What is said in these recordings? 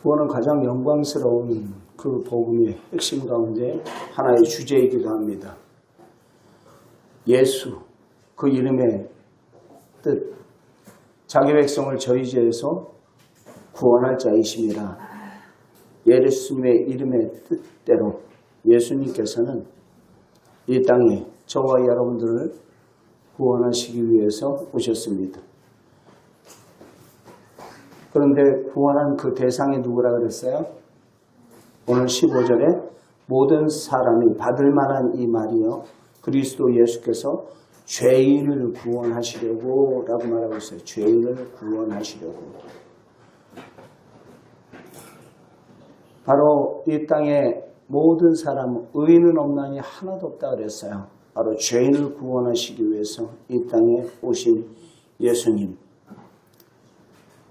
구원은 가장 영광스러운 그 복음의 핵심 가운데 하나의 주제이기도 합니다. 예수, 그 이름의 뜻, 자기 백성을 저희 죄에서 구원할 자이심이라. 예수님의 이름의 뜻대로 예수님께서는 이 땅에 저와 여러분들을 구원하시기 위해서 오셨습니다. 그런데 구원한 그 대상이 누구라 그랬어요? 오늘 15절에 모든 사람이 받을 만한 이 말이요, 그리스도 예수께서 죄인을 구원하시려고 라고 말하고 있어요. 죄인을 구원하시려고. 바로 이 땅에 모든 사람, 의인은 없나니 하나도 없다 그랬어요. 바로 죄인을 구원하시기 위해서 이 땅에 오신 예수님,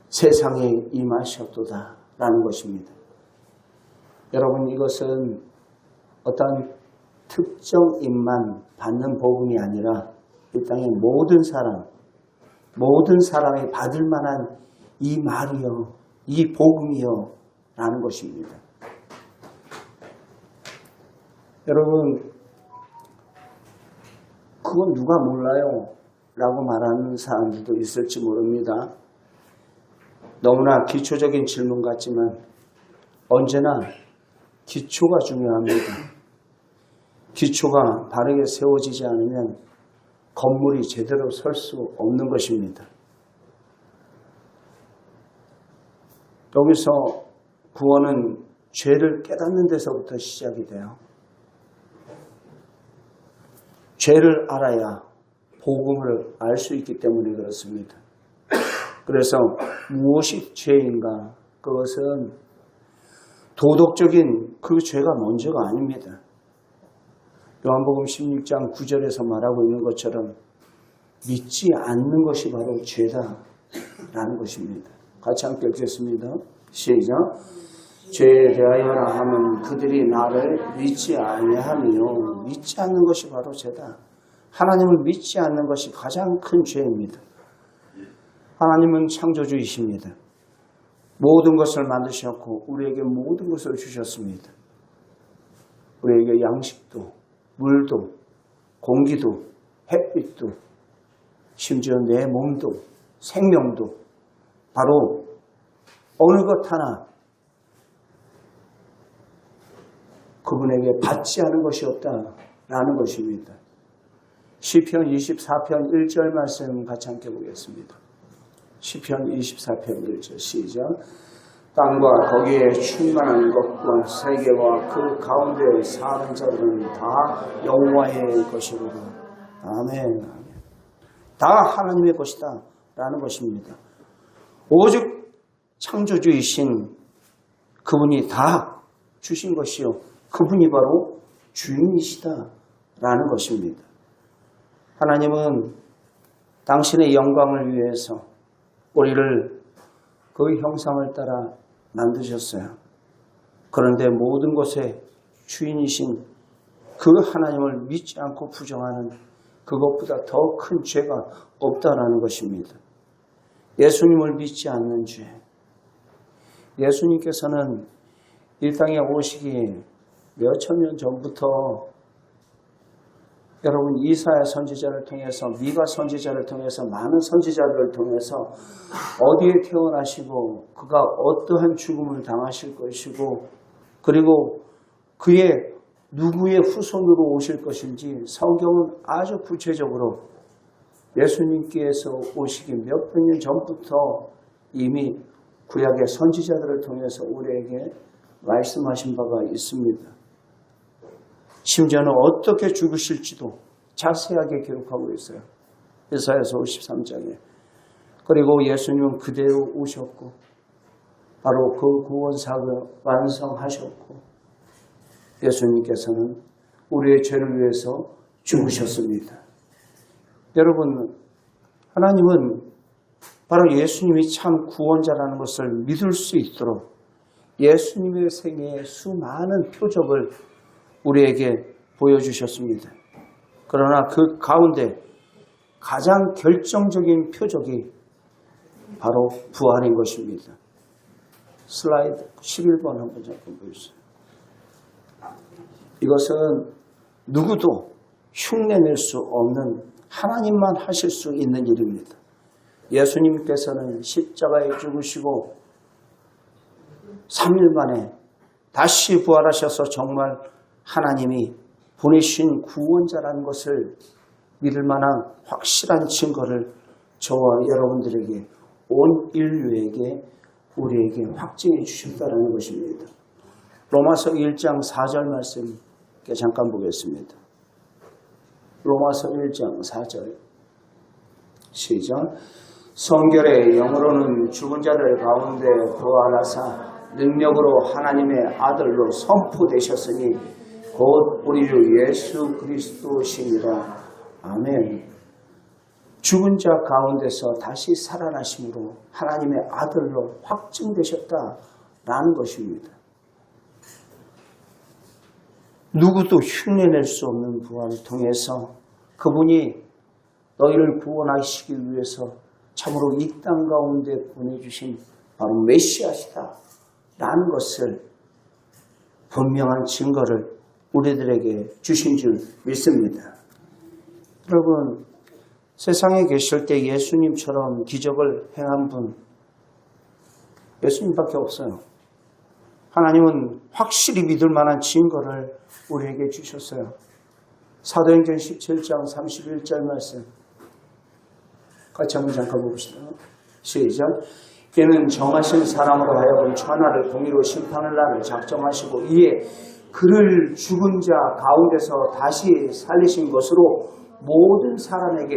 세상에 임하셨도다 라는 것입니다. 여러분, 이것은 어떤 특정 인만 받는 복음이 아니라 이 땅의 모든 사람이 받을 만한 이 말이요, 이 복음이요 라는 것입니다. 여러분, 그건 누가 몰라요 라고 말하는 사람들도 있을지 모릅니다. 너무나 기초적인 질문 같지만 언제나 기초가 중요합니다. 기초가 바르게 세워지지 않으면 건물이 제대로 설 수 없는 것입니다. 여기서 구원은 죄를 깨닫는 데서부터 시작이 돼요. 죄를 알아야 복음을 알 수 있기 때문에 그렇습니다. 그래서 무엇이 죄인가? 그것은 도덕적인 그 죄가 먼저가 아닙니다. 요한복음 16장 9절에서 말하고 있는 것처럼 믿지 않는 것이 바로 죄다라는 것입니다. 같이 함께 읽겠습니다. 시작. 죄에 대하여라 하면 그들이 나를 믿지 아니하며, 믿지 않는 것이 바로 죄다. 하나님을 믿지 않는 것이 가장 큰 죄입니다. 하나님은 창조주이십니다. 모든 것을 만드셨고 우리에게 모든 것을 주셨습니다. 우리에게 양식도, 물도, 공기도, 햇빛도, 심지어 내 몸도, 생명도, 바로 어느 것 하나 그분에게 받지 않은 것이 없다라는 것입니다. 시편 24편 1절 말씀 같이 함께 보겠습니다. 시편 24편 1절 시작. 땅과 거기에 충만한 것과 세계와 그 가운데 사는 자들은 다 여호와의 것이로다. 아멘. 다 하나님의 것이다 라는 것입니다. 오직 창조주이신 그분이 다 주신 것이요, 그분이 바로 주인이시다 라는 것입니다. 하나님은 당신의 영광을 위해서 우리를 그 형상을 따라 만드셨어요. 그런데 모든 것의 주인이신 그 하나님을 믿지 않고 부정하는 그것보다 더 큰 죄가 없다라는 것입니다. 예수님을 믿지 않는 죄. 예수님께서는 이 땅에 오시기 몇천 년 전부터 여러분 이사야 선지자를 통해서, 미가 선지자를 통해서, 많은 선지자들을 통해서 어디에 태어나시고 그가 어떠한 죽음을 당하실 것이고 그리고 그의 누구의 후손으로 오실 것인지 성경은 아주 구체적으로 예수님께서 오시기 몇백 년 전부터 이미 구약의 선지자들을 통해서 우리에게 말씀하신 바가 있습니다. 심지어는 어떻게 죽으실지도 자세하게 기록하고 있어요. 이사야서 53장에. 그리고 예수님은 그대로 오셨고 바로 그 구원사를 완성하셨고 예수님께서는 우리의 죄를 위해서 죽으셨습니다. 여러분, 하나님은 바로 예수님이 참 구원자라는 것을 믿을 수 있도록 예수님의 생애의 수많은 표적을 우리에게 보여주셨습니다. 그러나 그 가운데 가장 결정적인 표적이 바로 부활인 것입니다. 슬라이드 11번 한번 잠깐 보여주세요. 이것은 누구도 흉내낼 수 없는 하나님만 하실 수 있는 일입니다. 예수님께서는 십자가에 죽으시고 3일 만에 다시 부활하셔서 정말 하나님이 보내신 구원자라는 것을 믿을 만한 확실한 증거를 저와 여러분들에게 온 인류에게 우리에게 확증해 주셨다는 것입니다. 로마서 1장 4절 말씀 잠깐 보겠습니다. 로마서 1장 4절 시작. 성결의 영으로는 죽은 자들 가운데 부활하사 능력으로 하나님의 아들로 선포되셨으니 곧 우리 주 예수 그리스도시니라. 아멘. 죽은 자 가운데서 다시 살아나심으로 하나님의 아들로 확증되셨다라는 것입니다. 누구도 흉내낼 수 없는 부활을 통해서 그분이 너희를 구원하시기 위해서 참으로 이 땅 가운데 보내주신 바로 메시아시다라는 것을 분명한 증거를 우리들에게 주신 줄 믿습니다. 여러분, 세상에 계실 때 예수님처럼 기적을 행한 분 예수님밖에 없어요. 하나님은 확실히 믿을 만한 증거를 우리에게 주셨어요. 사도행전 17장 31절 말씀 같이 한번 잠깐 봅시다. 시작. 이는 정하신 사람으로 하여금 천하를 공의로 심판할 날을 작정하시고 이에 그를 죽은 자 가운데서 다시 살리신 것으로 모든 사람에게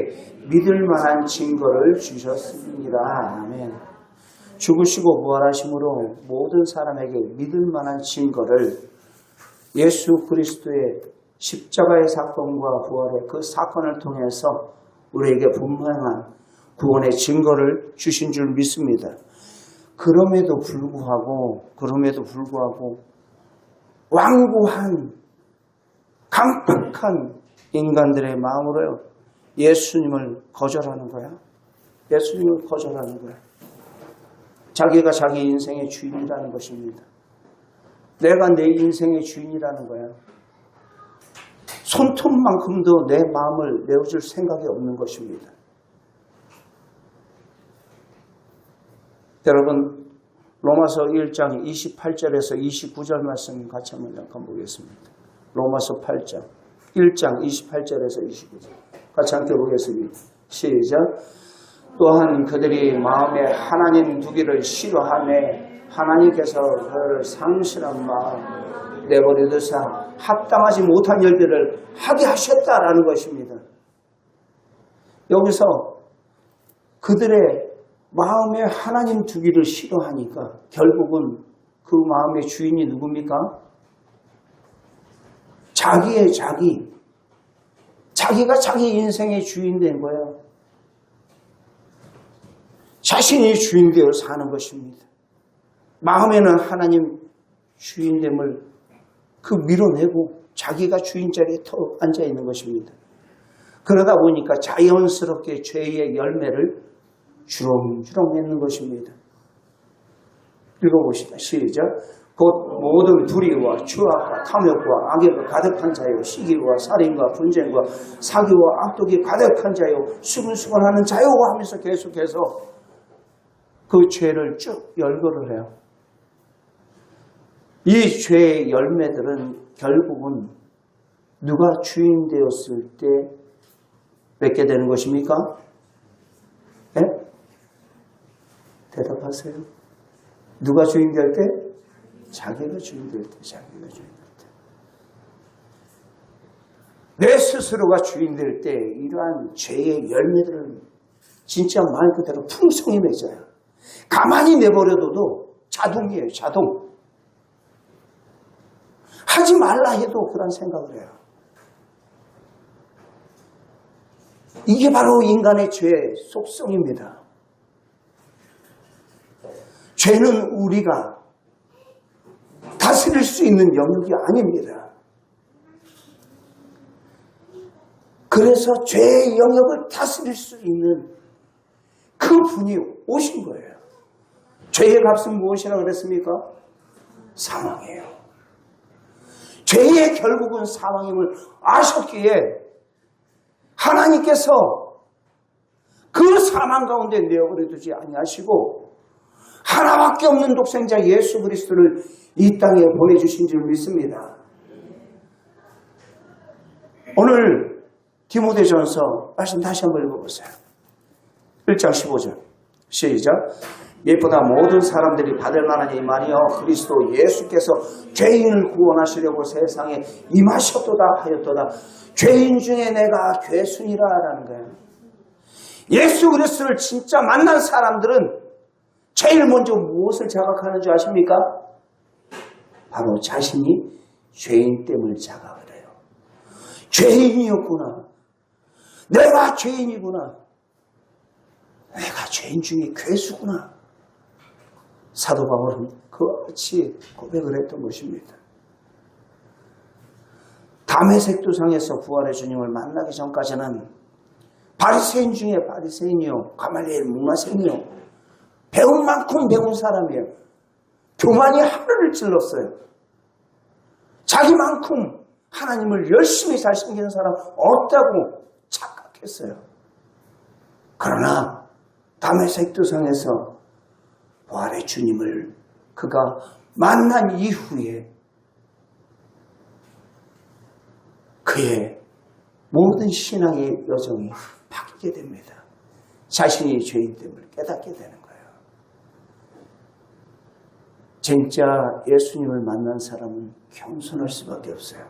믿을 만한 증거를 주셨습니다. 아멘. 죽으시고 부활하심으로 모든 사람에게 믿을 만한 증거를 예수 그리스도의 십자가의 사건과 부활의 그 사건을 통해서 우리에게 분명한 구원의 증거를 주신 줄 믿습니다. 그럼에도 불구하고 완고한 강팍한 인간들의 마음으로요 예수님을 거절하는 거야. 예수님을 거절하는 거야. 자기가 자기 인생의 주인이라는 것입니다. 내가 내 인생의 주인이라는 거야. 손톱만큼도 내 마음을 내어줄 생각이 없는 것입니다. 여러분, 로마서 1장 28절에서 29절 말씀 같이 한번 잠깐 보겠습니다. 로마서 8장 1장 28절에서 29절 같이 함께 보겠습니다. 시작. 또한 그들이 마음에 하나님 두기를 싫어하매 하나님께서 그를 상실한 마음 내버려두사 합당하지 못한 일들을 하게 하셨다라는 것입니다. 여기서 그들의 마음에 하나님 두기를 싫어하니까 결국은 그 마음의 주인이 누굽니까? 자기가 자기 인생의 주인 된 거예요. 자신이 주인 되어 사는 것입니다. 마음에는 하나님 주인됨을 밀어내고 자기가 주인 자리에 턱 앉아 있는 것입니다. 그러다 보니까 자연스럽게 죄의 열매를 주렁주렁 맺는 것입니다. 읽어봅시다. 시작. 곧 모든 불의와 추악과 탐욕과 악의가 가득한 자요 시기와 살인과 분쟁과 사기와 악독이 가득한 자요 수근수근하는 자요 하면서 계속해서 그 죄를 쭉 열거를 해요. 이 죄의 열매들은 결국은 누가 주인 되었을 때 맺게 되는 것입니까? 네? 대답하세요. 누가 주인 될 때? 자기가 주인 될 때. 내 스스로가 주인 될 때 이러한 죄의 열매들은 진짜 말 그대로 풍성히 맺어요. 가만히 내버려둬도 자동이에요. 자동. 하지 말라 해도 그런 생각을 해요. 이게 바로 인간의 죄의 속성입니다. 죄는 우리가 다스릴 수 있는 영역이 아닙니다. 그래서 죄의 영역을 다스릴 수 있는 그 분이 오신 거예요. 죄의 값은 무엇이라고 그랬습니까? 사망이에요. 죄의 결국은 사망임을 아셨기에 하나님께서 그 사망 가운데 내어버려 두지 아니하시고 하나밖에 없는 독생자 예수 그리스도를 이 땅에 보내주신 줄 믿습니다. 오늘 디모데전서 말씀 다시 한번 읽어보세요. 1장 15절 시작. 이보다 모든 사람들이 받을 만한 이 말이요 그리스도 예수께서 죄인을 구원하시려고 세상에 임하셨도다 하였도다. 죄인 중에 내가 괴순이라 라는 거예요. 예수 그리스도를 진짜 만난 사람들은 제일 먼저 무엇을 자각하는 줄 아십니까? 바로 자신이 죄인됨을 자각을 해요. 죄인이었구나. 내가 죄인이구나. 내가 죄인 중에 괴수구나. 사도 바울은 그와 같이 고백을 했던 것입니다. 다메섹 도상에서 부활의 주님을 만나기 전까지는 바리새인 중에 바리새인이요 가말리엘 문화생이요 배운 만큼 배운 사람이에요. 교만이 하늘을 찔렀어요. 자기만큼 하나님을 열심히 잘 섬기는 사람 없다고 착각했어요. 그러나 다메섹 도상에서 부활의 주님을 그가 만난 이후에 그의 모든 신앙의 여정이 바뀌게 됩니다. 자신이 죄인됨을 깨닫게 되는 거예요. 진짜 예수님을 만난 사람은 겸손할 수밖에 없어요.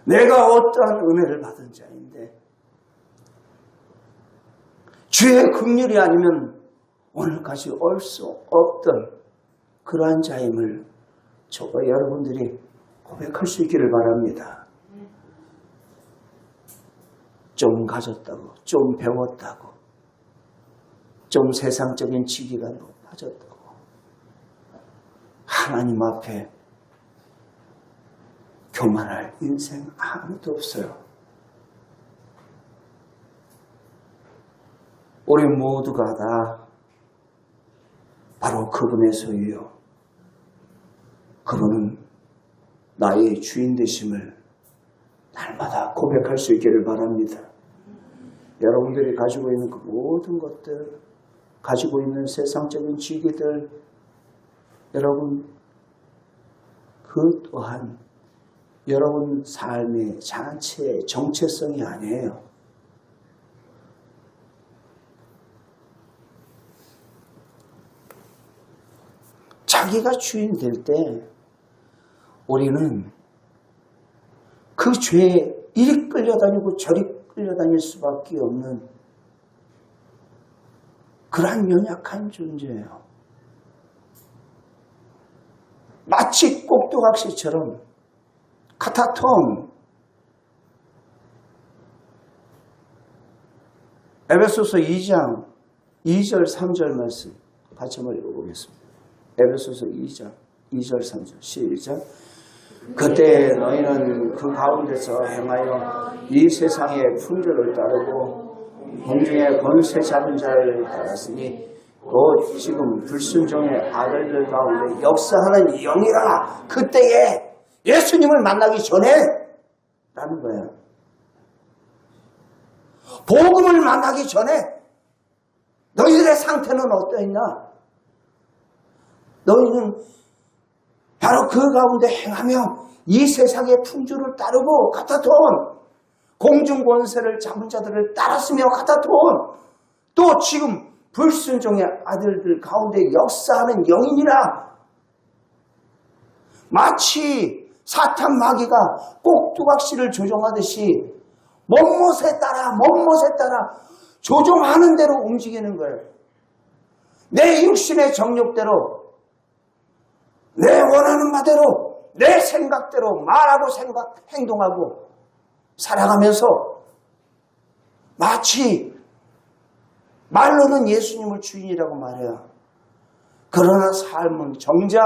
내가 어떠한 은혜를 받은 자인데 주의 긍휼이 아니면 오늘까지 올 수 없던 그러한 자임을 저와 여러분들이 고백할 수 있기를 바랍니다. 좀 가졌다고, 좀 배웠다고, 좀 세상적인 지기가 높아졌다고 하나님 앞에 교만할 인생 아무도 없어요. 우리 모두가 다 바로 그분의 소유요. 그분은 나의 주인 되심을 날마다 고백할 수 있기를 바랍니다. 여러분들이 가지고 있는 그 모든 것들, 가지고 있는 세상적인 지기들, 여러분 그 또한 여러분 삶의 자체의 정체성이 아니에요. 자기가 주인 될 때 우리는 그 죄에 이리 끌려다니고 저리 끌려다닐 수밖에 없는 그러한 연약한 존재예요. 마치 꼭두각시처럼 카타톰. 에베소서 2장 2절 3절 말씀 같이 한번 읽어보겠습니다. 에베소서 2장 2절 3절 시작. 그때 너희는 그 가운데서 행하여 이 세상의 풍조를 따르고 공중의 권세 잡은 자를 따랐으니 곧 지금 불순종의 아들들 가운데 역사하는 영이라. 그때에 예수님을 만나기 전에 라는 거예요. 복음을 만나기 전에 너희들의 상태는 어떠했나? 너희는 바로 그 가운데 행하며 이 세상의 풍조를 따르고 카타톤, 공중 권세를 잡은 자들을 따랐으며 카타톤, 또 지금 불순종의 아들들 가운데 역사하는 영이니라. 마치 사탄 마귀가 꼭두각시를 조종하듯이 멋멋에 따라 조종하는 대로 움직이는 거예요. 내 육신의 정욕대로, 내 원하는 바대로, 내 생각대로 말하고 행동하고 살아가면서 마치 말로는 예수님을 주인이라고 말해요. 그러나 삶은 정작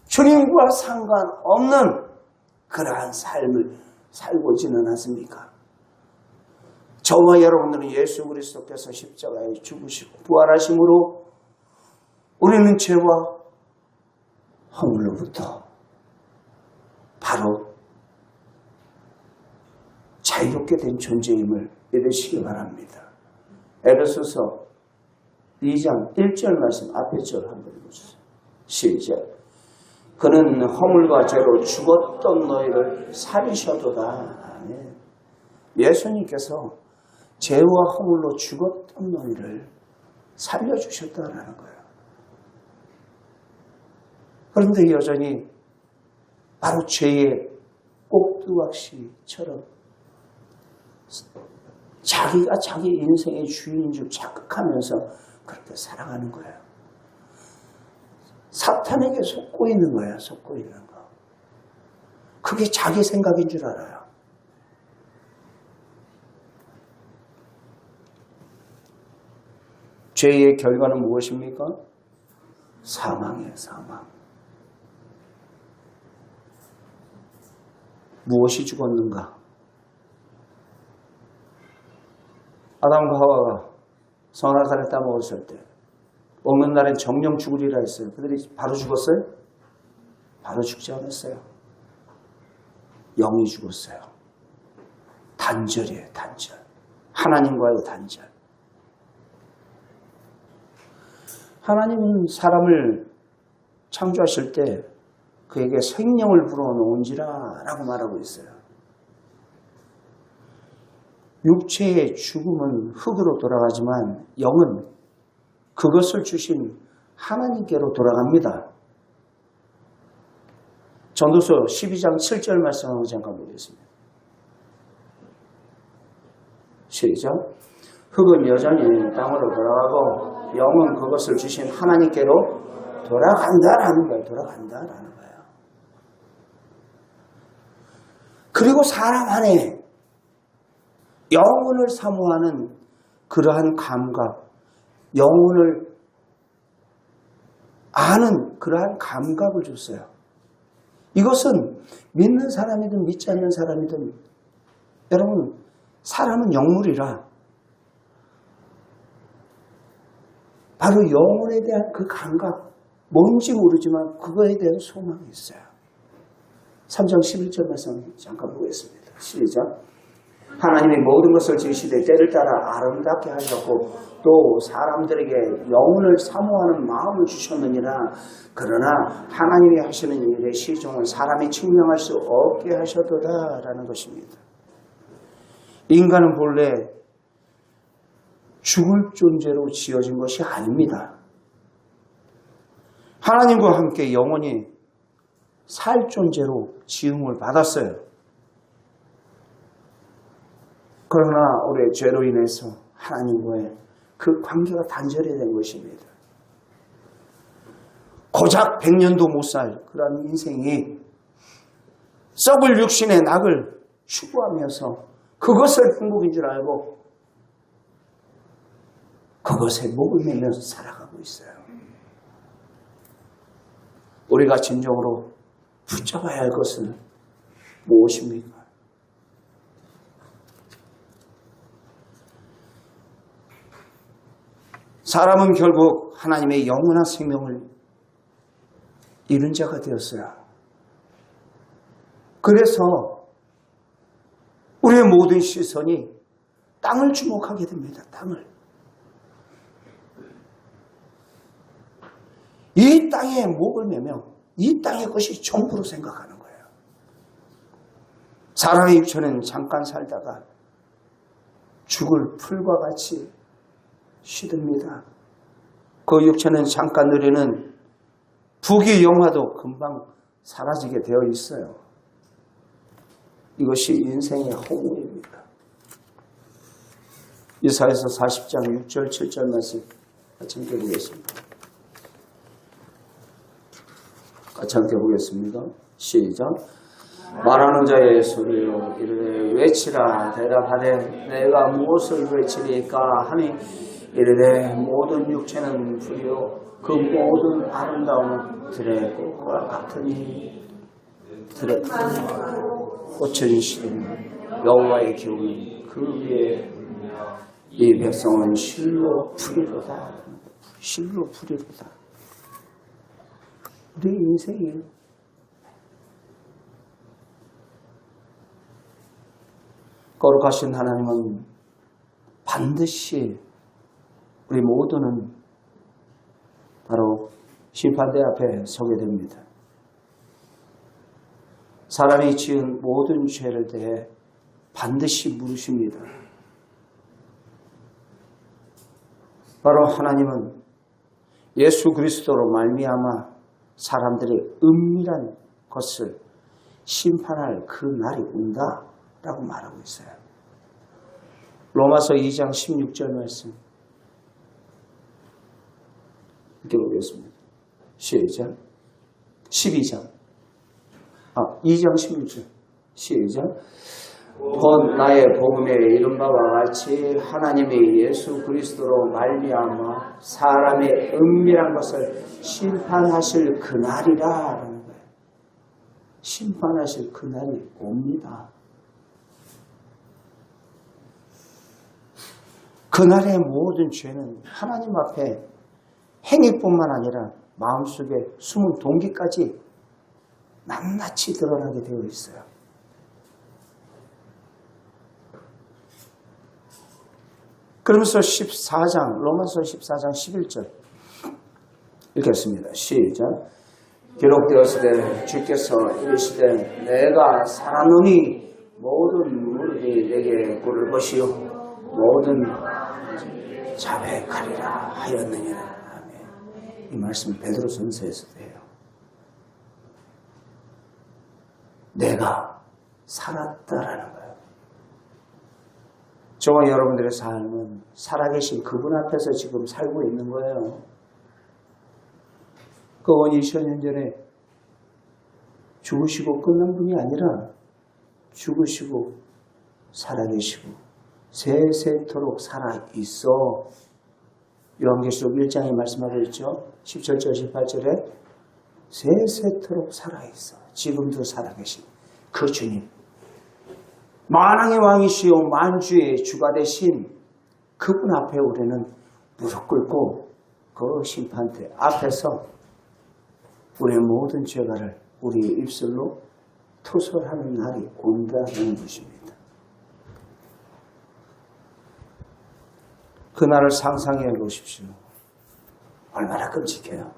주님과 상관없는 그러한 삶을 살고지는 않습니까? 저와 여러분들은 예수 그리스도께서 십자가에 죽으시고 부활하심으로 우리는 죄와 허물로부터 바로 자유롭게 된 존재임을 믿으시기 바랍니다. 에베소서 2장 1절 말씀 앞에 절 한번 읽어주세요. 시작. 그는 허물과 죄로 죽었던 너희를 살리셔도다. 아멘. 예수님께서 죄와 허물로 죽었던 너희를 살려주셨다라는 거예요. 그런데 여전히 바로 죄의 꼭두각시처럼 자기가 자기 인생의 주인인 줄 착각하면서 그렇게 살아가는 거예요. 사탄에게 속고 있는 거예요. 속고 있는 거. 그게 자기 생각인 줄 알아요. 죄의 결과는 무엇입니까? 사망이에요. 사망. 무엇이 죽었는가? 아담과 하와가 선악과를 따먹었을 때 먹는 날엔 정령 죽으리라 했어요. 그들이 바로 죽었어요? 바로 죽지 않았어요. 영이 죽었어요. 단절이에요. 단절. 하나님과의 단절. 하나님은 사람을 창조하실 때 그에게 생명을 불어넣은지라 라고 말하고 있어요. 육체의 죽음은 흙으로 돌아가지만 영은 그것을 주신 하나님께로 돌아갑니다. 전도서 12장 7절 말씀 한번 잠깐 보겠습니다. 시작. 흙은 여전히 땅으로 돌아가고 영은 그것을 주신 하나님께로 돌아간다라는 거예요. 돌아간다라는 거예요. 그리고 사람 안에 영혼을 사모하는 그러한 감각, 영혼을 아는 그러한 감각을 줬어요. 이것은 믿는 사람이든 믿지 않는 사람이든 여러분 사람은 영물이라 바로 영혼에 대한 그 감각 뭔지 모르지만 그거에 대한 소망이 있어요. 3장 11절 말씀 잠깐 보겠습니다. 시작. 하나님이 모든 것을 지으시되 때를 따라 아름답게 하셨고 또 사람들에게 영혼을 사모하는 마음을 주셨느니라. 그러나 하나님이 하시는 일의 시종은 사람이 측량할 수 없게 하셨도다 라는 것입니다. 인간은 본래 죽을 존재로 지어진 것이 아닙니다. 하나님과 함께 영원히 살 존재로 지음을 받았어요. 그러나 우리의 죄로 인해서 하나님과의 그 관계가 단절이 된 것입니다. 고작 100년도 못 살 그런 인생이 썩을 육신의 낙을 추구하면서 그것을 행복인 줄 알고 그것에 목을 매면서 살아가고 있어요. 우리가 진정으로 붙잡아야 할 것은 무엇입니까? 사람은 결국 하나님의 영원한 생명을 잃은 자가 되었어요. 그래서 우리의 모든 시선이 땅을 주목하게 됩니다. 땅을. 이 땅에 목을 매며 이 땅의 것이 전부로 생각하는 거예요. 사람의 육체는 잠깐 살다가 죽을 풀과 같이 시듭니다. 그 육체는 잠깐 누리는 부귀 영화도 금방 사라지게 되어 있어요. 이것이 인생의 허무입니다. 이사야서 40장 6절 7절 말씀 같이 함께 보겠습니다. 같이 함께 보겠습니다. 시작. 말하는 자의 소리로 이르되 외치라. 대답하되 내가 무엇을 외치리까 하니 이르되 모든 육체는 불이요 그 모든 아름다움은 들의 꽃과 같으니 들의 꽃은 시든 여호와의 기운은 그 위에 이 백성은 실로 풀이로다. 실로 풀이로다. 우리 인생이에요. 거룩하신 하나님은 반드시 우리 모두는 바로 심판대 앞에 서게 됩니다. 사람이 지은 모든 죄를 대해 반드시 물으십니다. 바로 하나님은 예수 그리스도로 말미암아 사람들의 은밀한 것을 심판할 그 날이 온다라고 말하고 있어요. 로마서 2장 16절 말씀 읽어보겠습니다. 시작. 12장 2장 16절 시작. 곧 나의 복음에 이른 바와 같이 하나님이 예수 그리스도로 말미암아 사람의 은밀한 것을 심판하실 그날이라는 거예요. 심판하실 그날이 옵니다. 그날의 모든 죄는 하나님 앞에 행위뿐만 아니라 마음속에 숨은 동기까지 낱낱이 드러나게 되어 있어요. 그러면서 14장, 로마서 14장 11절 읽겠습니다. 시작. 기록되었으되 주께서 이르시되 내가 살았노니 모든 무릎이 내게 꿇을 것이요 모든 자백하리라 하였느니라. 아멘. 이 말씀은 베드로전서에서도 해요. 내가 살았다라는 거예요. 저와 여러분들의 삶은 살아계신 그분 앞에서 지금 살고 있는 거예요. 그건 2000년 전에 죽으시고 끝난 분이 아니라 죽으시고 살아계시고 세세토록 살아있어. 요한계시록 1장에 말씀하고 있죠. 17절 18절에 세세토록 살아있어. 지금도 살아계신 그 주님, 만왕의 왕이시오 만주의 주가 되신 그분 앞에 우리는 무릎 꿇고 그 심판대 앞에서 우리의 모든 죄가를 우리의 입술로 토설하는 날이 온다는 것입니다. 그날을 상상해 보십시오. 얼마나 끔찍해요.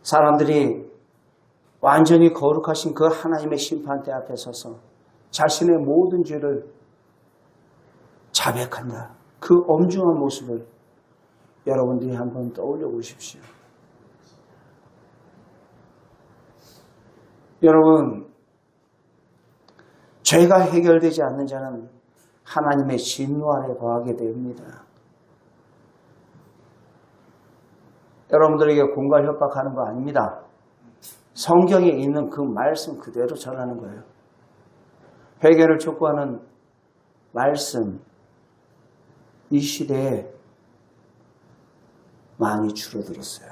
사람들이 완전히 거룩하신 그 하나님의 심판대 앞에 서서 자신의 모든 죄를 자백한다. 그 엄중한 모습을 여러분들이 한번 떠올려 보십시오. 여러분, 죄가 해결되지 않는 자는 하나님의 진노 아래 거하게 됩니다. 여러분들에게 공갈 협박하는 거 아닙니다. 성경에 있는 그 말씀 그대로 전하는 거예요. 회개를 촉구하는 말씀, 이 시대에 많이 줄어들었어요.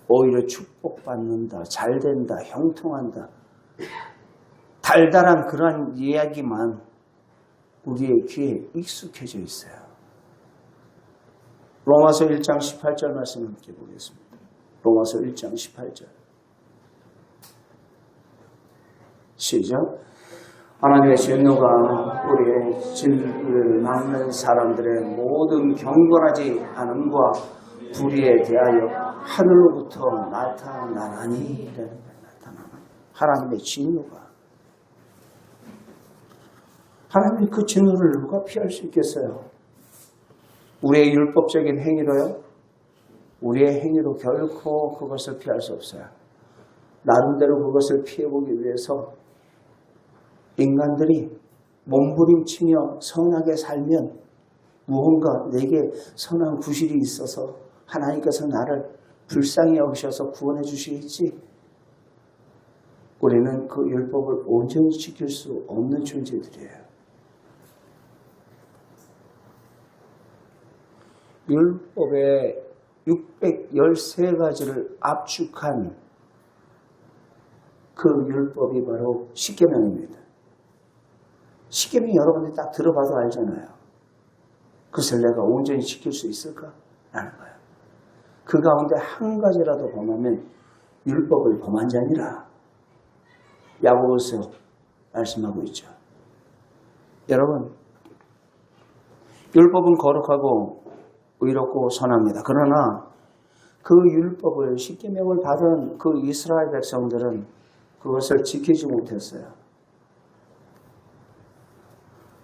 오히려 축복받는다, 잘된다, 형통한다, 달달한 그런 이야기만 우리의 귀에 익숙해져 있어요. 로마서 1장 18절 말씀 함께 보겠습니다. 로마서 1장 18절 시작. 하나님의 진노가 우리의 진리를 막는 사람들의 모든 경건하지 않음과 불의에 대하여 하늘로부터 나타나나니. 하나님의 진노가, 하나님의 그 진노를 누가 피할 수 있겠어요? 우리의 율법적인 행위로요? 우리의 행위로 결코 그것을 피할 수 없어요. 나름대로 그것을 피해보기 위해서 인간들이 몸부림치며 선하게 살면 무언가 내게 선한 구실이 있어서 하나님께서 나를 불쌍히 여기셔서 구원해 주시겠지. 우리는 그 율법을 온전히 지킬 수 없는 존재들이에요. 율법의 613가지를 압축한 그 율법이 바로 십계명입니다. 십계명 여러분들이 딱 들어봐도 알잖아요. 그것을 내가 온전히 지킬 수 있을까? 라는 거예요. 그 가운데 한 가지라도 범하면 율법을 범한 자니라. 야고보서 말씀하고 있죠. 여러분, 율법은 거룩하고 의롭고 선합니다. 그러나 그 율법을 십계명을 받은 그 이스라엘 백성들은 그것을 지키지 못했어요.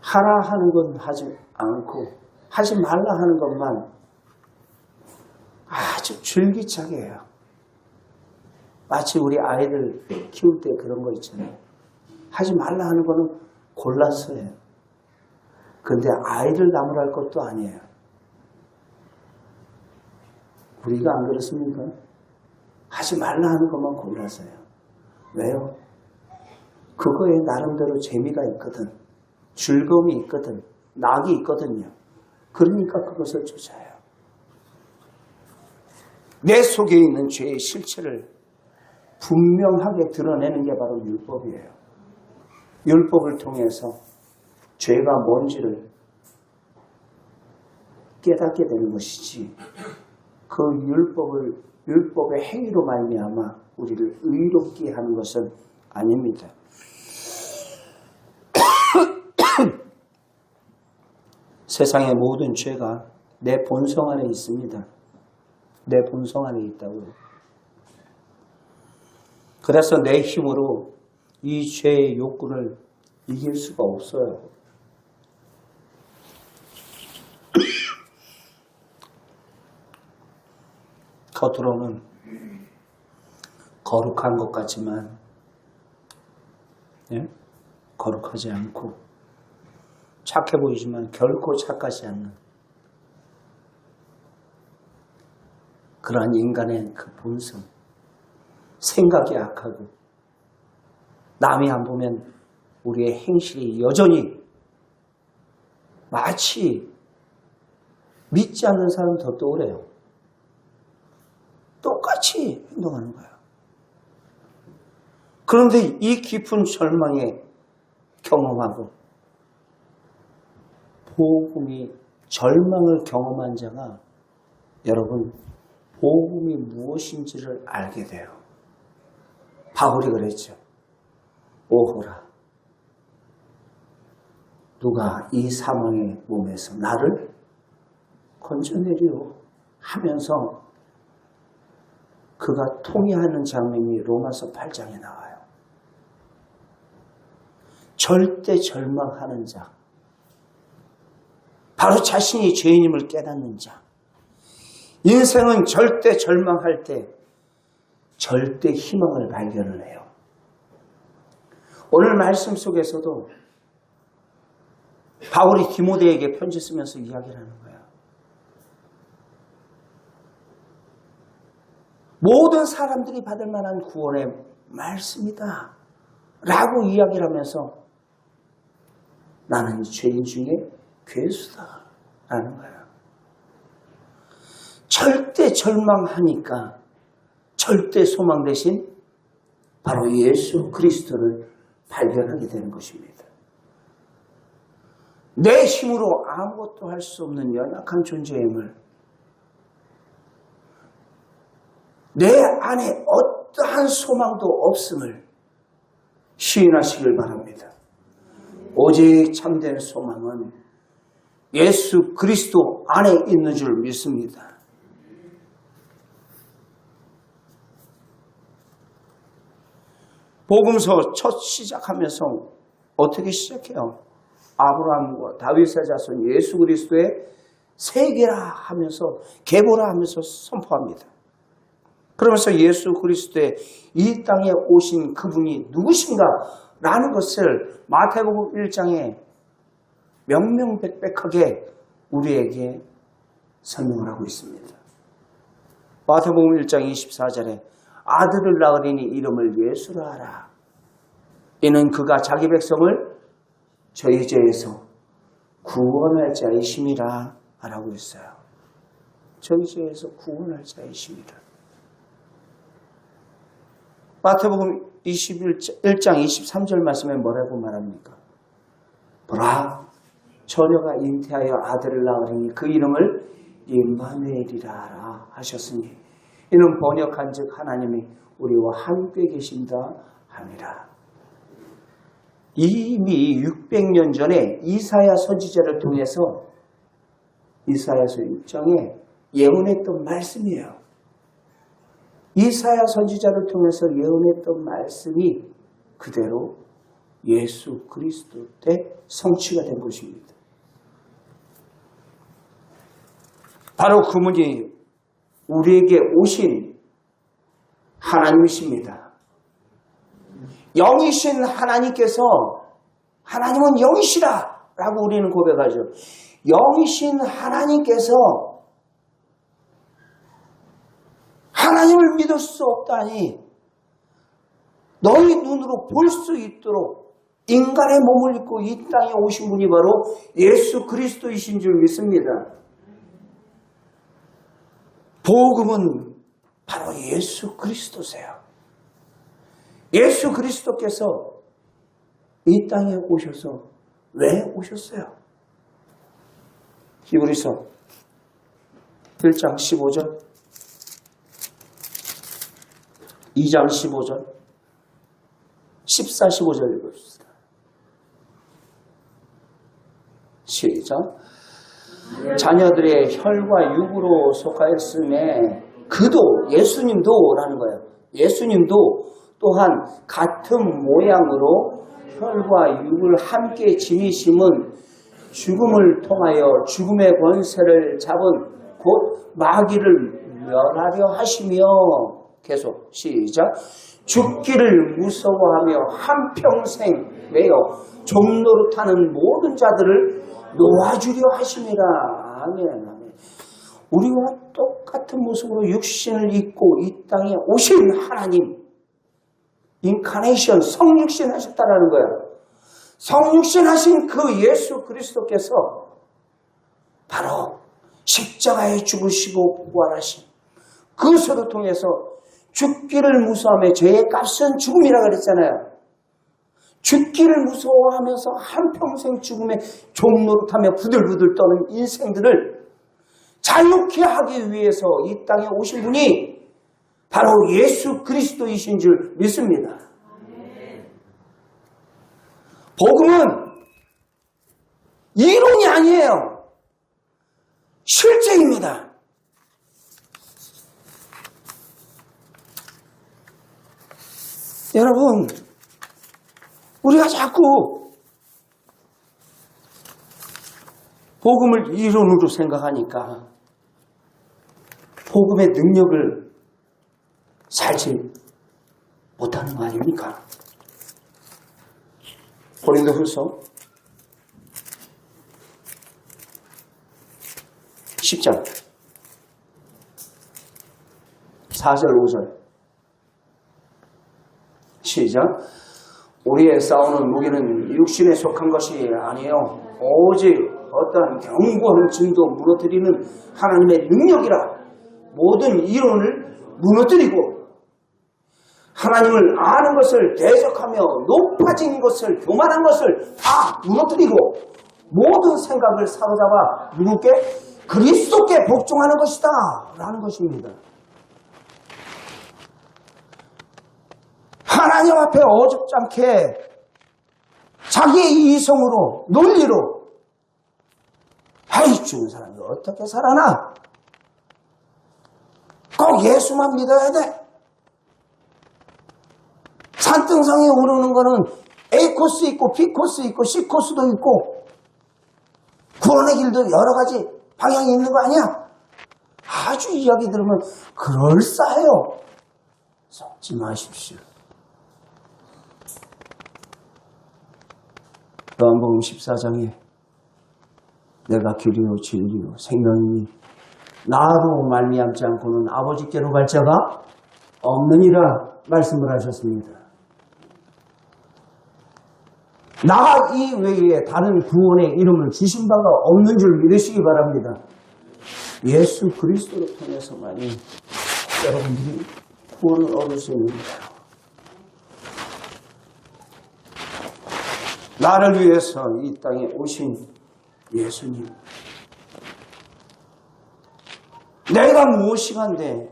하라 하는 건 하지 않고 하지 말라 하는 것만 아주 줄기차게 해요. 마치 우리 아이들 키울 때 그런 거 있잖아요. 하지 말라 하는 거는 골라서 해요. 근데 아이들 나무랄 것도 아니에요. 우리가 안 그렇습니까? 하지 말라 하는 것만 골라서 해요. 왜요? 그거에 나름대로 재미가 있거든. 즐거움이 있거든. 낙이 있거든요. 그러니까 그것을 쫓아요. 내 속에 있는 죄의 실체를 분명하게 드러내는 게 바로 율법이에요. 율법을 통해서 죄가 뭔지를 깨닫게 되는 것이지, 그 율법의 행위로 말미암아 우리를 의롭게 하는 것은 아닙니다. 세상의 모든 죄가 내 본성 안에 있습니다. 내 본성 안에 있다고요. 그래서 내 힘으로 이 죄의 욕구를 이길 수가 없어요. 겉으로는 거룩한 것 같지만 거룩하지 않고 착해 보이지만 결코 착하지 않는 그러한 인간의 그 본성, 생각이 악하고 남이 안 보면 우리의 행실이 여전히 마치 믿지 않는 사람 더 떠오래요. 똑같이 행동하는 거예요. 그런데 이 깊은 절망에 경험하고 복음이 절망을 경험한 자가 여러분 복음이 무엇인지를 알게 돼요. 바울이 그랬죠. 오호라, 누가 이 사망의 몸에서 나를 건져내리오 하면서 그가 통회하는 장면이 로마서 8장에 나와요. 절대 절망하는 자, 바로 자신이 죄인임을 깨닫는 자, 인생은 절대 절망할 때 절대 희망을 발견을 해요. 오늘 말씀 속에서도 바울이 디모데에게 편지 쓰면서 이야기를 하는 거예요. 모든 사람들이 받을 만한 구원의 말씀이다 라고 이야기를 하면서 나는 죄인 중에 괴수다 라는 거예요. 절대 절망하니까 절대 소망 대신 바로 예수 그리스도를 발견하게 되는 것입니다. 내 힘으로 아무것도 할 수 없는 연약한 존재임을, 내 안에 어떠한 소망도 없음을 시인하시길 바랍니다. 오직 참된 소망은 예수 그리스도 안에 있는 줄 믿습니다. 복음서 첫 시작하면서 어떻게 시작해요? 아브라함과 다윗의 자손 예수 그리스도의 세계라 하면서 계보라 하면서 선포합니다. 그러면서 예수 그리스도의 이 땅에 오신 그분이 누구신가 라는 것을 마태복음 1장에 명명백백하게 우리에게 설명을 하고 있습니다. 마태복음 1장 24절에 아들을 낳으리니 이름을 예수라 하라. 이는 그가 자기 백성을 저희 죄에서 구원할 자이심이라 하라고 했어요. 저희 죄에서 구원할 자이심이라. 마태복음 1장 23절 말씀에 뭐라고 말합니까? 보라, 처녀가 잉태하여 아들을 낳으리니 그 이름을 임마누엘이라 하셨으니 이는 번역한즉 하나님이 우리와 함께 계신다 함이라. 이미 600년 전에 이사야 선지자를 통해서 이사야서 6장에 예언했던 말씀이에요. 이사야 선지자를 통해서 예언했던 말씀이 그대로 예수 그리스도 때 성취가 된 것입니다. 바로 그분이 우리에게 오신 하나님이십니다. 영이신 하나님께서 하나님은 영이시라 라고 우리는 고백하죠. 영이신 하나님께서 하나님을 믿을 수 없다니 너희 눈으로 볼 수 있도록 인간의 몸을 입고 이 땅에 오신 분이 바로 예수 그리스도이신 줄 믿습니다. 복음은 바로 예수 그리스도세요. 예수 그리스도께서 이 땅에 오셔서 왜 오셨어요? 히브리서 1장 15절 2장 15절 14, 15절 읽읍시다. 시작. 자녀들의 혈과 육으로 속하였음에 그도 예수님도 라는 거예요. 예수님도 또한 같은 모양으로 혈과 육을 함께 지니심은 죽음을 통하여 죽음의 권세를 잡은 곧 마귀를 멸하려 하시며 계속 시작. 죽기를 무서워하며 한평생 매여 종노릇하는 모든 자들을 놓아주려 하심이라. 아멘, 아멘. 우리와 똑같은 모습으로 육신을 입고 이 땅에 오신 하나님, 인카네이션, 성육신 하셨다라는 거예요. 성육신 하신 그 예수 그리스도께서 바로 십자가에 죽으시고 부활하신 그것으로 통해서 죽기를 무서워하며 죄의 값은 죽음이라 그랬잖아요. 죽기를 무서워하면서 한평생 죽음의 종노릇하며 부들부들 떠는 인생들을 자유케 하기 위해서 이 땅에 오신 분이 바로 예수 그리스도이신 줄 믿습니다. 복음은 이론이 아니에요. 실제입니다. 여러분, 우리가 자꾸 복음을 이론으로 생각하니까 복음의 능력을 살지 못하는 거 아닙니까? 고린도후서 10장 4절 5절 시작. 우리의 싸우는 무기는 육신에 속한 것이 아니요 오직 어떠한 견고한 증도 무너뜨리는 하나님의 능력이라. 모든 이론을 무너뜨리고 하나님을 아는 것을 대적하며 높아진 것을, 교만한 것을 다 무너뜨리고 모든 생각을 사로잡아 누구께? 그리스도께 복종하는 것이다 라는 것입니다. 하나님 앞에 어줍지 않게 자기의 이성으로 논리로 아이 죽은 사람이 어떻게 살아나? 꼭 예수만 믿어야 돼. 산등성에 오르는 거는 A 코스 있고 B 코스 있고 C 코스도 있고 구원의 길도 여러 가지 방향이 있는 거 아니야? 아주 이야기 들으면 그럴싸해요. 속지 마십시오. 요한복음 14장에 내가 길이요 진리요 생명이니 나로 말미암지 않고는 아버지께로 갈 자가 없느니라 말씀을 하셨습니다. 나 이외에 다른 구원의 이름을 주신 바가 없는 줄 믿으시기 바랍니다. 예수 그리스도를 통해서만이 여러분들이 구원을 얻을 수 있는 거예요. 나를 위해서 이 땅에 오신 예수님. 내가 무엇이간데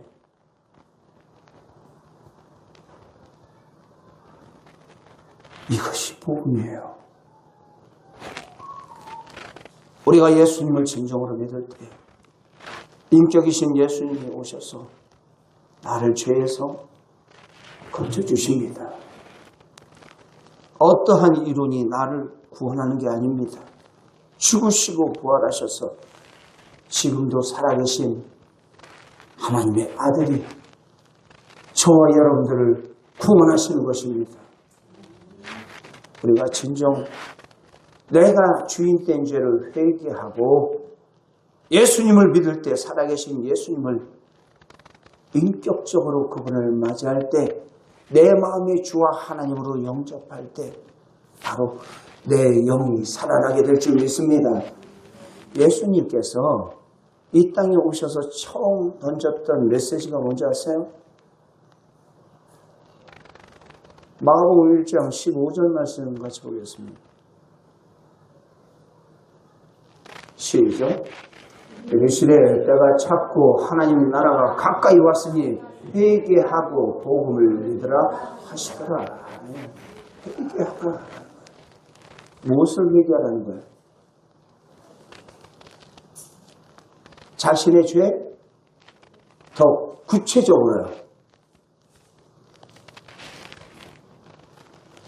이것이 복음이에요. 우리가 예수님을 진정으로 믿을 때 인격이신 예수님이 오셔서 나를 죄에서 건져주십니다. 어떠한 이론이 나를 구원하는 게 아닙니다. 죽으시고 부활하셔서 지금도 살아계신 하나님의 아들이 저와 여러분들을 구원하시는 것입니다. 우리가 진정 내가 주인된 죄를 회개하고 예수님을 믿을 때 살아계신 예수님을 인격적으로 그분을 맞이할 때 내 마음의 주와 하나님으로 영접할 때 바로 내 영이 살아나게 될 줄 믿습니다. 예수님께서 이 땅에 오셔서 처음 던졌던 메시지가 뭔지 아세요? 마가복음 1장 15절 말씀 같이 보겠습니다. 시작. 이르시되 때가 찼고 하나님 나라가 가까이 왔으니 회개하고 복음을 믿으라 하시더라. 회개하라. 무엇을 회개하라는 거예요? 자신의 죄? 더 구체적으로요.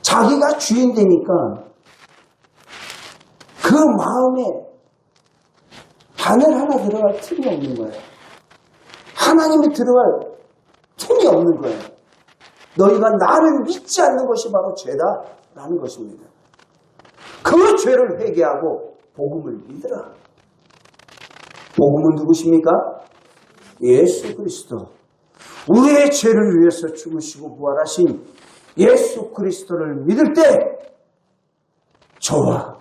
자기가 주인 되니까 그 마음에 바늘 하나 들어갈 틈이 없는 거예요. 하나님이 들어갈 틈이 없는 거예요. 너희가 나를 믿지 않는 것이 바로 죄다라는 것입니다. 그 죄를 회개하고 복음을 믿으라. 복음은 누구십니까? 예수 그리스도. 우리의 죄를 위해서 죽으시고 부활하신 예수 그리스도를 믿을 때 저와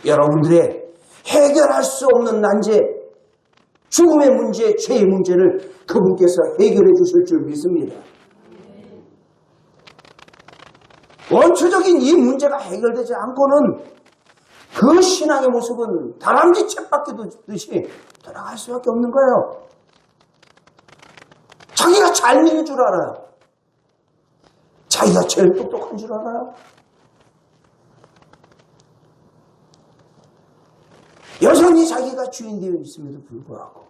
여러분들의 해결할 수 없는 난제, 죽음의 문제, 죄의 문제를 그분께서 해결해 주실 줄 믿습니다. 원초적인 이 문제가 해결되지 않고는 그 신앙의 모습은 다람쥐 쳇바퀴 듯이 돌아갈 수밖에 없는 거예요. 자기가 잘 믿는 줄 알아요. 자기가 제일 똑똑한 줄 알아요. 여전히 자기가 주인 되어 있음에도 불구하고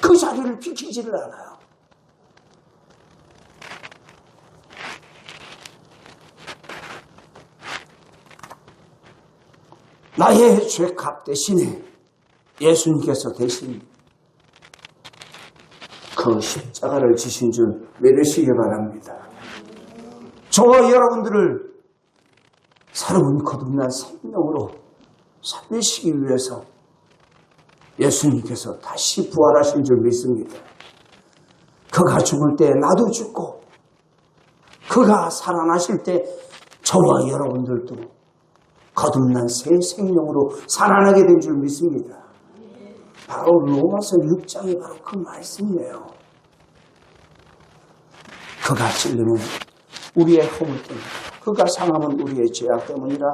그 자리를 비키지를 않아요. 나의 죄값 대신에 예수님께서 대신 그 십자가를 지신 줄 믿으시기 바랍니다. 저와 여러분들을 새로운 거듭난 생명으로 살리시기 위해서 예수님께서 다시 부활하신 줄 믿습니다. 그가 죽을 때 나도 죽고 그가 살아나실 때 저와 여러분들도 거듭난 새 생명으로 살아나게 된 줄 믿습니다. 바로 로마서 6장이 바로 그 말씀이에요. 그가 찔림은 우리의 허물 때문에, 그가 상함은 우리의 죄악 때문이라.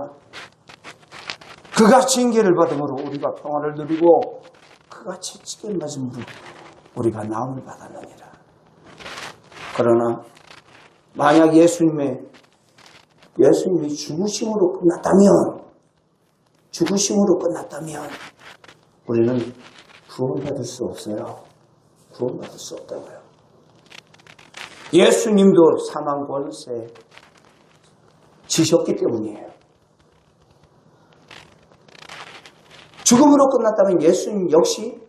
그가 징계를 받음으로 우리가 평안을 누리고 그가 채찍에 맞음으로 우리가 나음을 받았느니라. 그러나 만약 예수님이 죽으심으로 끝났다면 우리는 구원받을 수 없어요. 구원받을 수 없다고요. 예수님도 사망 권세 지셨기 때문이에요. 죽음으로 끝났다면 예수님 역시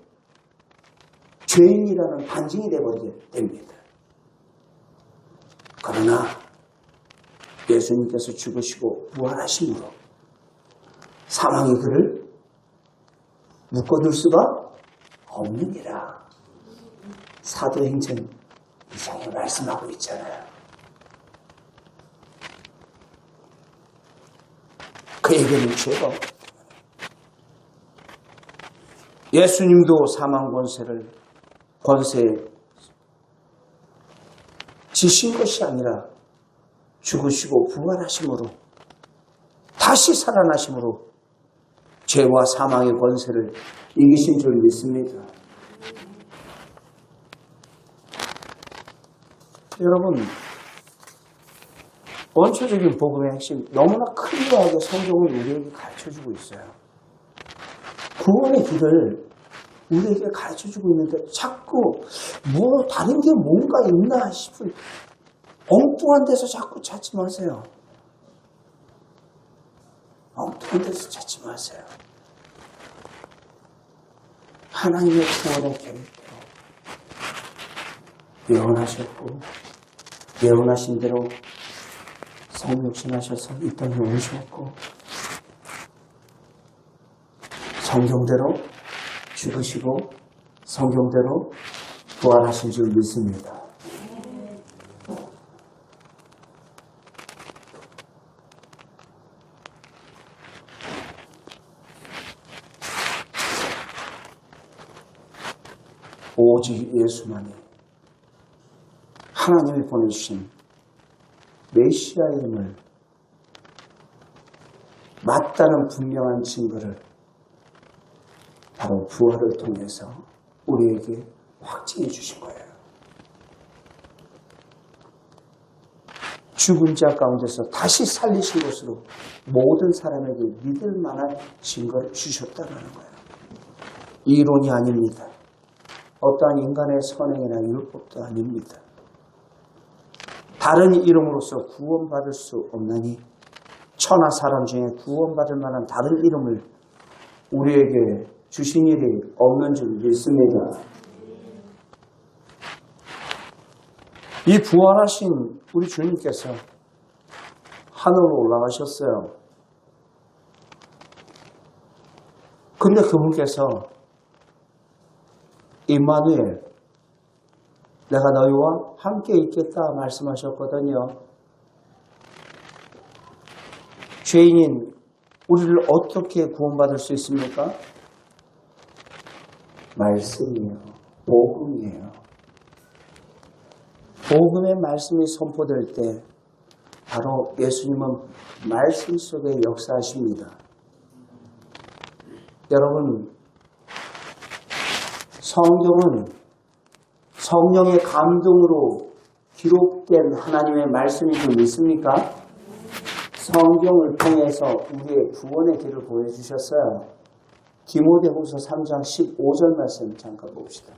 죄인이라는 반증이 되어버리게 됩니다. 그러나 예수님께서 죽으시고 부활하심으로 사망이 그를 묶어둘 수가 없느니라. 사도행전 2장에 말씀하고 있잖아요. 그에게는 죄가 없기 때문에. 예수님도 사망 권세에 지신 것이 아니라 죽으시고 부활하심으로 다시 살아나심으로 죄와 사망의 권세를 이기신 줄 믿습니다. 여러분, 원초적인 복음의 핵심, 너무나 클리어하게 성경은 우리에게 가르쳐주고 있어요. 구원의 길을 우리에게 가르쳐주고 있는데 자꾸 뭐 다른 게 뭔가 있나 싶은 엉뚱한 데서 자꾸 찾지 마세요. 엉뚱한 데서 찾지 마세요. 하나님의 구원의 계획대로 예언하셨고 예언하신 대로 성육신하셔서 이 땅에 오셨고 성경대로 죽으시고 성경대로 부활하신 줄 믿습니다. 오직 예수만이 하나님이 보내주신 메시아 이름을 맞다는 분명한 증거를 바로 부활을 통해서 우리에게 확증해 주신 거예요. 죽은 자 가운데서 다시 살리신 것으로 모든 사람에게 믿을 만한 증거를 주셨다는 거예요. 이론이 아닙니다. 어떠한 인간의 선행이나 율법도 아닙니다. 다른 이름으로서 구원받을 수 없나니 천하 사람 중에 구원받을 만한 다른 이름을 우리에게 주신 일이 없는 줄 믿습니다. 이 부활하신 우리 주님께서 하늘로 올라가셨어요. 근데 그분께서 임마누엘, 내가 너희와 함께 있겠다 말씀하셨거든요. 죄인인 우리를 어떻게 구원받을 수 있습니까? 말씀이에요. 복음이에요. 복음의 말씀이 선포될 때 바로 예수님은 말씀 속에 역사하십니다. 여러분, 성경은 성령의 감동으로 기록된 하나님의 말씀인 줄 믿습니까? 성경을 통해서 우리의 구원의 길을 보여주셨어요. 디모데후서 3장 15절 말씀 잠깐 봅시다.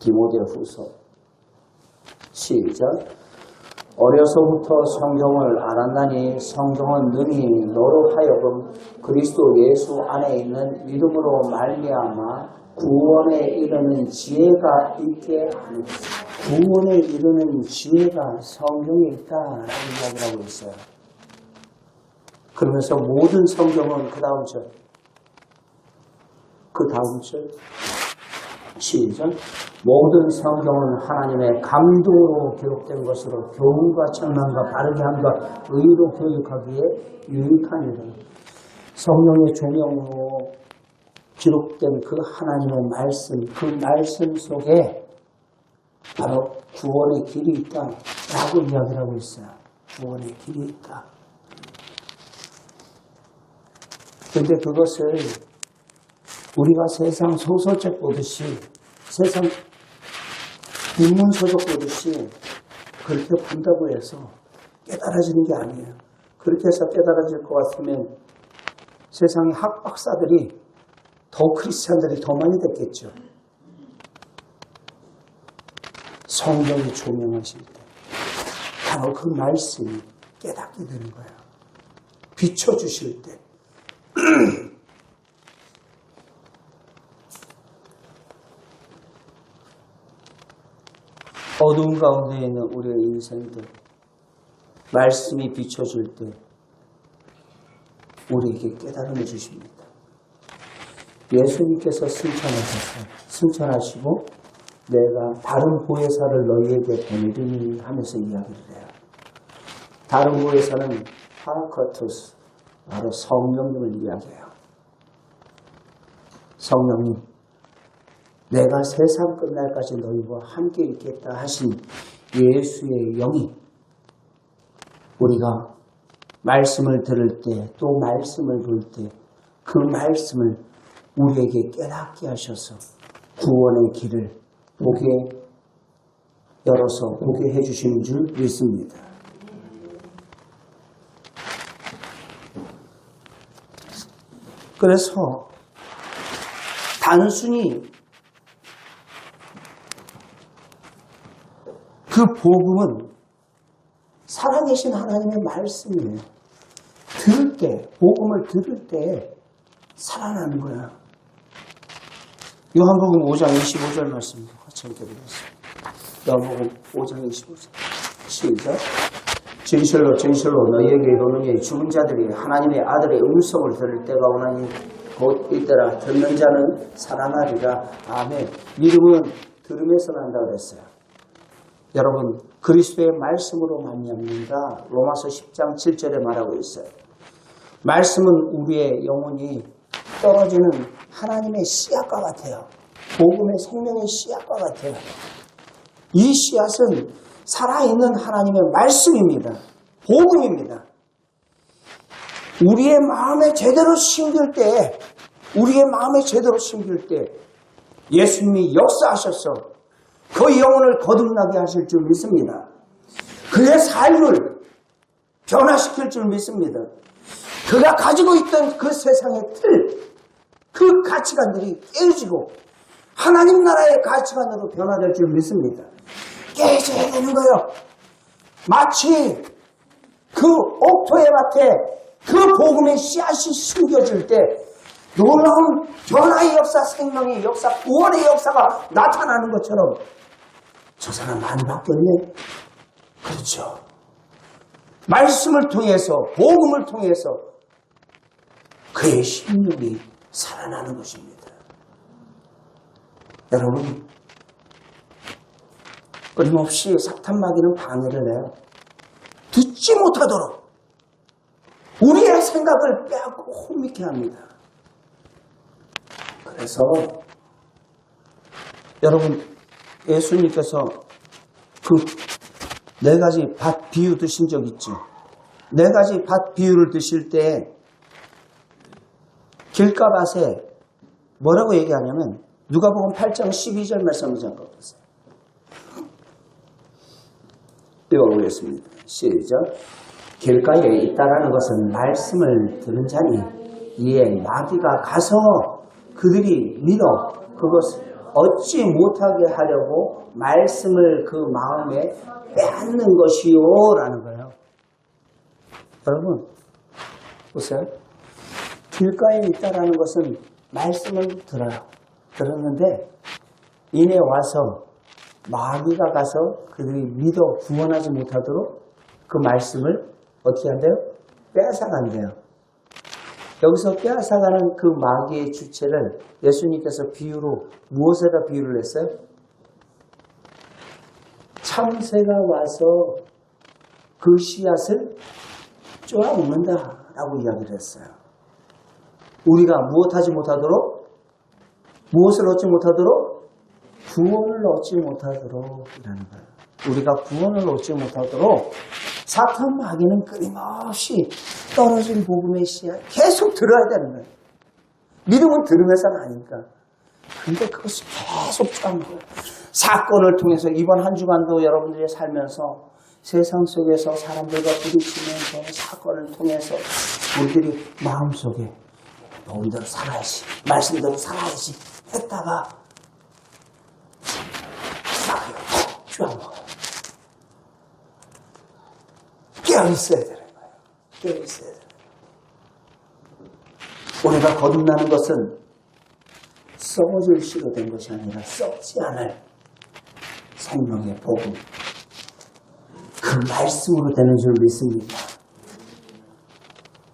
디모데후서 시작. 어려서부터 성경을 알았나니 성경은 능히 너로 하여금 그리스도 예수 안에 있는 믿음으로 말미암아 구원에 이르는 지혜가 있게 하니 구원에 이르는 지혜가 성경에 있다라는 이야기를 하고 있어요. 그러면서 모든 성경은 그 다음 절 시작. 모든 성경은 하나님의 감동으로 기록된 것으로 교훈과 책망과 바르게 함과 의로 교육하기에 유익하니라. 성령의 조명으로 기록된 그 하나님의 말씀, 그 말씀 속에 바로 구원의 길이 있다라고 이야기를 하고 있어요. 구원의 길이 있다. 그런데 그것을 우리가 세상 소설책 보듯이 세상 인문서적 보듯이 그렇게 본다고 해서 깨달아지는 게 아니에요. 그렇게 해서 깨달아질 것 같으면 세상의 학박사들이 더 크리스찬들이 더 많이 됐겠죠. 성경이 조명하실 때 바로 그 말씀이 깨닫게 되는 거예요. 비춰주실 때 어두운 가운데 있는 우리의 인생들 말씀이 비춰줄 때 우리에게 깨달음을 주십니다. 예수님께서 승천하시고 내가 다른 보혜사를 너희에게 보내리니 하면서 이야기를 해요. 다른 보혜사는 파라클토스, 바로 성령님을 이야기해요. 성령님, 내가 세상 끝날까지 너희와 함께 있겠다 하신 예수의 영이 우리가 말씀을 들을 때 또 말씀을 볼 때 그 말씀을 우리에게 깨닫게 하셔서 구원의 길을 보게 열어서 보게 해주시는 줄 믿습니다. 그래서 단순히 그 복음은 살아계신 하나님의 말씀이에요. 들을 때, 복음을 들을 때 살아나는 거야. 요한복음 5장 25절 말씀 같이 읽어보겠습니다. 요한복음 5장 25절 시작. 진실로 진실로 너희에게 이르노니 죽은 자들이 하나님의 아들의 음성을 들을 때가 오나니 곧 이때라. 듣는 자는 살아나리라. 아멘. 믿음은 들음에서 난다 그랬어요. 여러분, 그리스도의 말씀으로 말미암는다. 로마서 10장 7절에 말하고 있어요. 말씀은 우리의 영혼이 떨어지는 하나님의 씨앗과 같아요. 복음의 생명의 씨앗과 같아요. 이 씨앗은 살아있는 하나님의 말씀입니다. 복음입니다. 우리의 마음에 제대로 심길 때, 예수님이 역사하셔서 그 영혼을 거듭나게 하실 줄 믿습니다. 그의 삶을 변화시킬 줄 믿습니다. 그가 가지고 있던 그 세상의 틀, 그 가치관들이 깨어지고 하나님 나라의 가치관으로 변화될 줄 믿습니다. 깨져야 되는 거예요. 마치 그 옥토의 밭에 그 복음의 씨앗이 숨겨질 때 놀라운 변화의 역사, 생명의 역사, 구원의 역사가 나타나는 것처럼 저 사람 많이 바뀌었네. 그렇죠. 말씀을 통해서, 복음을 통해서 그의 심령이 살아나는 것입니다. 여러분, 끊임없이 사탄마귀는 방해를 해요. 듣지 못하도록 우리의 생각을 빼앗고 혼미케 합니다. 그래서 여러분, 예수님께서 그 4가지 밭 비유 드신 적 있죠? 4가지 밭 비유를 드실 때 길가밭에 뭐라고 얘기하냐면 누가복음 8장 12절 말씀을 잠깐 보세요. 읽어보겠습니다. 시작. 길가에 있다라는 것은 말씀을 들은 자니 이에 마귀가 가서 그들이 믿어 그것을 얻지 못하게 하려고 말씀을 그 마음에 빼앗는 것이요 라는 거예요. 여러분 보세요. 길가에 있다라는 것은 말씀을 들어요. 들었는데 이내 와서 마귀가 가서 그들이 믿어 구원하지 못하도록 그 말씀을 어떻게 한대요? 빼앗아간대요. 여기서 빼앗아가는 그 마귀의 주체를 예수님께서 비유로 무엇에다 비유를 했어요? 참새가 와서 그 씨앗을 쪼아먹는다라고 이야기를 했어요. 우리가 무엇하지 못하도록? 무엇을 얻지 못하도록? 구원을 얻지 못하도록 이라는 거예요. 우리가 구원을 얻지 못하도록 사탄 마귀는 끊임없이 떨어진 복음의 씨앗 계속 들어야 되는 거예요. 믿음은 들으면서는 아니니까. 근데 그것이 계속 쪼아먹는 거예요. 사건을 통해서 이번 한 주간도 여러분들이 살면서 세상 속에서 사람들과 부딪히면서 사건을 통해서 우리들이 마음속에 복음대로 살아야지, 말씀대로 살아야지 했다가 마귀가 쪼아먹어요. 깨어있어야 되는 거예요. 깨어있어야 되는 거예요. 우리가 거듭나는 것은 썩어질 씨로 된 것이 아니라 썩지 않을 생명의 복음, 그 말씀으로 되는 줄 믿습니다.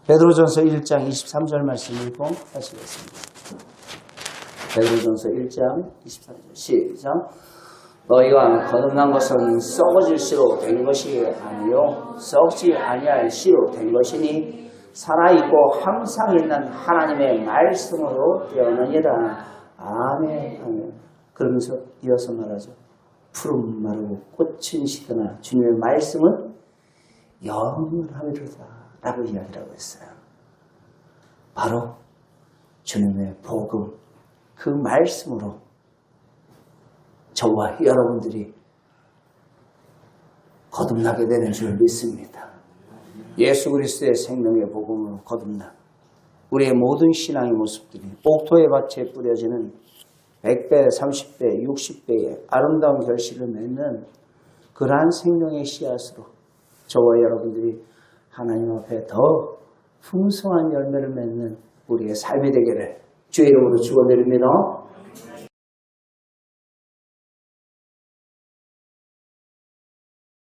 베드로전서 1장 23절 말씀 읽고 하시겠습니다. 베드로전서 1장 23절 시작. 너희가 거듭난 것은 썩어질 씨로 된 것이 아니요 썩지 아니할 씨로 된 것이니 살아있고 항상 있는 하나님의 말씀으로 되었느니라. 아멘. 아멘. 그러면서 이어서 말하죠. 푸른 마르고 꽃은 시드나 주님의 말씀은 영원하리로다 라고 이야기를 하고 있어요. 바로 주님의 복음, 그 말씀으로 저와 여러분들이 거듭나게 되는 줄 믿습니다. 예수 그리스도의 생명의 복음으로 거듭나 우리의 모든 신앙의 모습들이 옥토의 밭에 뿌려지는 100배, 30배, 60배의 아름다운 결실을 맺는 그러한 생명의 씨앗으로 저와 여러분들이 하나님 앞에 더 풍성한 열매를 맺는 우리의 삶이 되기를 주의 이름으로 축원드립니다.